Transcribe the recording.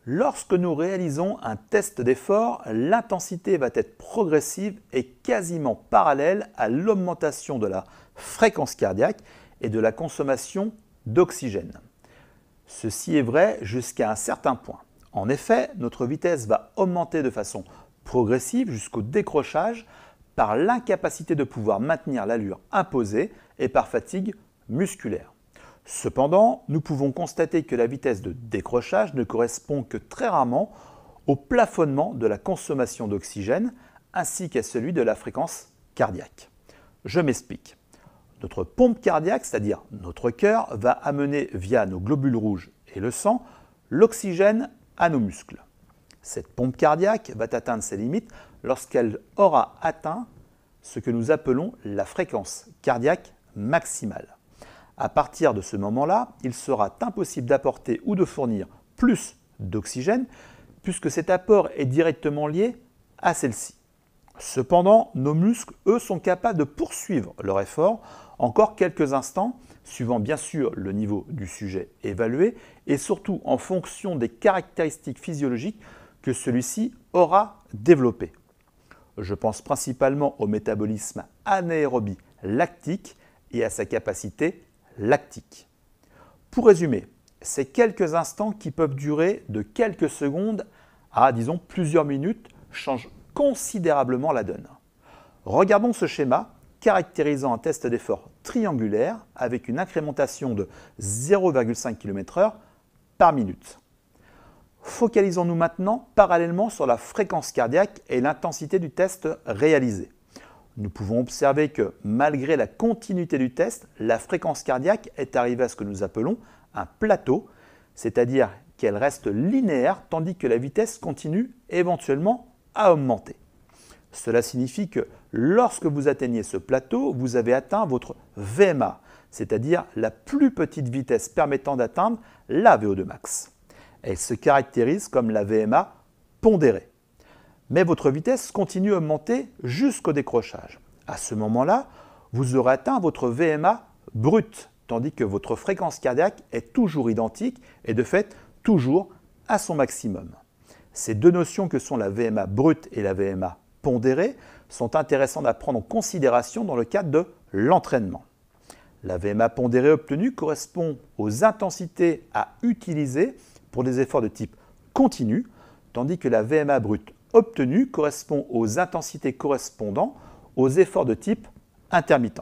Lorsque nous réalisons un test d'effort, l'intensité va être progressive et quasiment parallèle à l'augmentation de la fréquence cardiaque et de la consommation d'oxygène. Ceci est vrai jusqu'à un certain point. En effet, notre vitesse va augmenter de façon progressive jusqu'au décrochage par l'incapacité de pouvoir maintenir l'allure imposée et par fatigue musculaire. Cependant, nous pouvons constater que la vitesse de décrochage ne correspond que très rarement au plafonnement de la consommation d'oxygène ainsi qu'à celui de la fréquence cardiaque. Je m'explique. Notre pompe cardiaque, c'est-à-dire notre cœur, va amener via nos globules rouges et le sang l'oxygène à nos muscles. Cette pompe cardiaque va atteindre ses limites lorsqu'elle aura atteint ce que nous appelons la fréquence cardiaque maximale. À partir de ce moment-là, il sera impossible d'apporter ou de fournir plus d'oxygène puisque cet apport est directement lié à celle-ci. Cependant, nos muscles, eux, sont capables de poursuivre leur effort encore quelques instants, suivant bien sûr le niveau du sujet évalué et surtout en fonction des caractéristiques physiologiques que celui-ci aura développées. Je pense principalement au métabolisme anaérobie lactique et à sa capacité lactique. Pour résumer, ces quelques instants qui peuvent durer de quelques secondes à, disons, plusieurs minutes changent considérablement la donne. Regardons ce schéma caractérisant un test d'effort triangulaire avec une incrémentation de 0,5 km/h par minute. Focalisons-nous maintenant parallèlement sur la fréquence cardiaque et l'intensité du test réalisé. Nous pouvons observer que malgré la continuité du test, la fréquence cardiaque est arrivée à ce que nous appelons un plateau, c'est-à-dire qu'elle reste linéaire tandis que la vitesse continue éventuellement à augmenter. Cela signifie que lorsque vous atteignez ce plateau, vous avez atteint votre VMA, c'est-à-dire la plus petite vitesse permettant d'atteindre la VO2 max. Elle se caractérise comme la VMA pondérée. Mais votre vitesse continue à augmenter jusqu'au décrochage. À ce moment-là, vous aurez atteint votre VMA brut, tandis que votre fréquence cardiaque est toujours identique et de fait toujours à son maximum. Ces deux notions que sont la VMA brute et la VMA pondérée sont intéressantes à prendre en considération dans le cadre de l'entraînement. La VMA pondérée obtenue correspond aux intensités à utiliser pour des efforts de type continu, tandis que la VMA brute obtenue correspond aux intensités correspondant aux efforts de type intermittent.